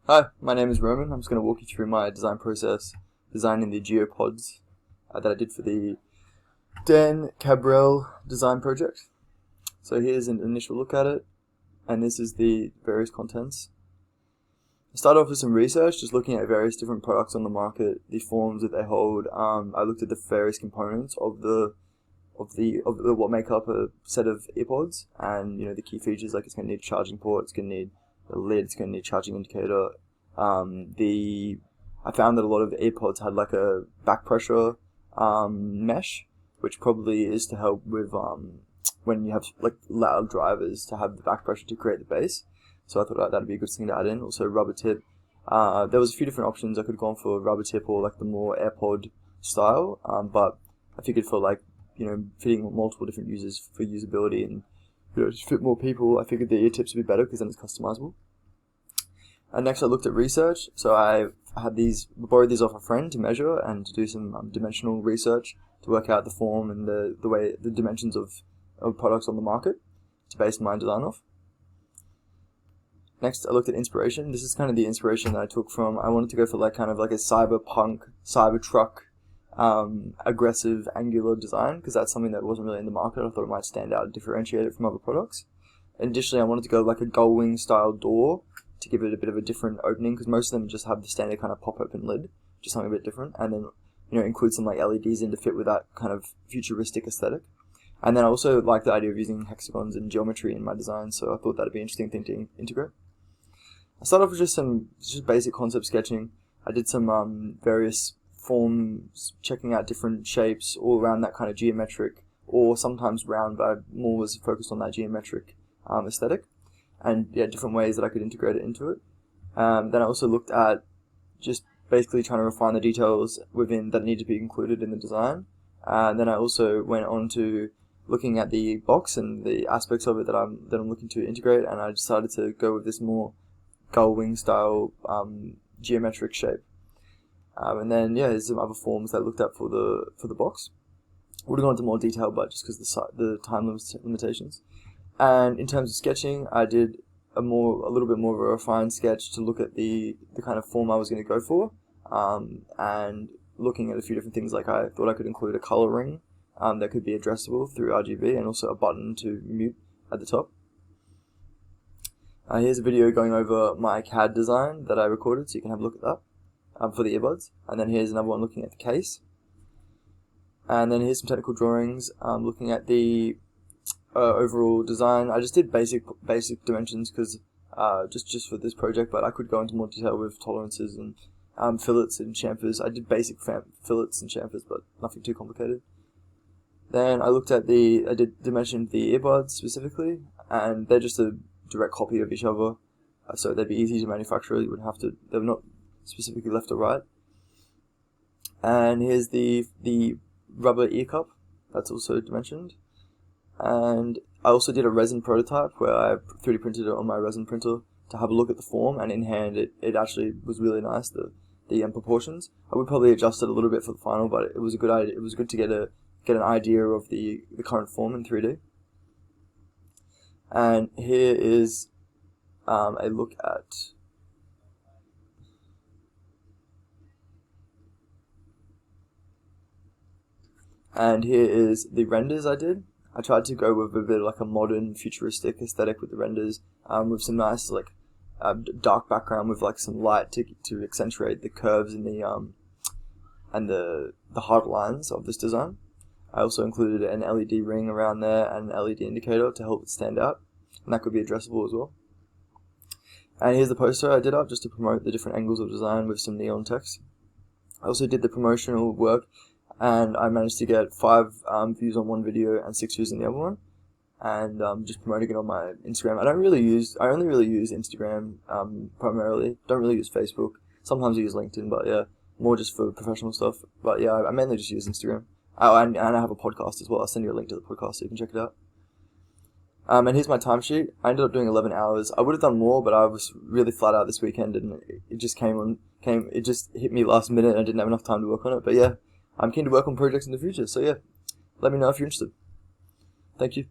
Hi, my name is Roman. I'm just going to walk you through my design process, designing the GeoPods that I did for the Dan Cabral design project. So here's an initial look at it, and this is the various contents. I started off with some research, just looking at various different products on the market, the forms that they hold. I looked at the various components of what make up a set of earpods, and the key features, like it's going to need a charging port, it's going to need a lid, it's going to need a charging indicator. I found that a lot of earpods had like a back pressure mesh, which probably is to help with when you have like loud drivers, to have the back pressure to create the bass. So I thought that'd be a good thing to add in. Also rubber tip. There was a few different options. I could have gone for rubber tip or like the more AirPod style, but I figured for like fitting multiple different users for usability and just fit more people, I figured the ear tips would be better because then it's customizable. And next I looked at research. So I borrowed these off a friend to measure and to do some dimensional research to work out the form and the dimensions of products on the market to base my design off. Next, I looked at inspiration. This is kind of the inspiration that I took from, I wanted to go for like kind of like a cyberpunk, cybertruck, aggressive angular design, because that's something that wasn't really in the market. I thought it might stand out and differentiate it from other products. And additionally, I wanted to go like a gullwing style door to give it a bit of a different opening, because most of them just have the standard kind of pop open lid, just something a bit different, and then include some like LEDs in to fit with that kind of futuristic aesthetic. And then I also like the idea of using hexagons and geometry in my design, so I thought that'd be an interesting thing to integrate. I started off with just basic concept sketching. I did some various forms, checking out different shapes all around that kind of geometric, or sometimes round, but I more was focused on that geometric aesthetic, and different ways that I could integrate it into it. Then I also looked at just basically trying to refine the details that need to be included in the design. And then I also went on to looking at the box and the aspects of it that I'm looking to integrate, and I decided to go with this more gullwing style geometric shape. And then there's some other forms that I looked at for the box. Would have gone into more detail, but just because the time limitations. And in terms of sketching, I did a little bit more of a refined sketch to look at the kind of form I was going to go for, and looking at a few different things. Like I thought I could include a color ring that could be addressable through RGB, and also a button to mute at the top. Here's a video going over my CAD design that I recorded, so you can have a look at that for the earbuds. And then here's another one looking at the case. And then here's some technical drawings looking at the overall design. I just did basic dimensions because just for this project, but I could go into more detail with tolerances and fillets and chamfers. I did basic fillets and chamfers, but nothing too complicated. Then I did dimension the earbuds specifically, and they're just a direct copy of each other, so they'd be easy to manufacture. They're not specifically left or right. And here's the rubber ear cup, that's also dimensioned. And I also did a resin prototype where I 3D printed it on my resin printer to have a look at the form, and in hand it actually was really nice, the proportions. I would probably adjust it a little bit for the final, but it was a good idea. It was good to get an idea of the current form in 3D. And here is a look at and here is the renders I did. I tried to go with a bit of like a modern futuristic aesthetic with the renders, with some nice like dark background with like some light to accentuate the curves and the hard lines of this design. I also included an LED ring around there and an LED indicator to help it stand out, and that could be addressable as well. And here's the poster I did up just to promote the different angles of design with some neon text. I also did the promotional work, and I managed to get 5 views on one video and 6 views on the other one, and just promoting it on my Instagram. I only really use Instagram primarily. Don't really use Facebook. Sometimes I use LinkedIn, but more just for professional stuff. But I mainly just use Instagram. Oh, and I have a podcast as well. I'll send you a link to the podcast so you can check it out. And here's my timesheet. I ended up doing 11 hours. I would have done more, but I was really flat out this weekend, and it just it just hit me last minute, and I didn't have enough time to work on it. But I'm keen to work on projects in the future, so let me know if you're interested. Thank you.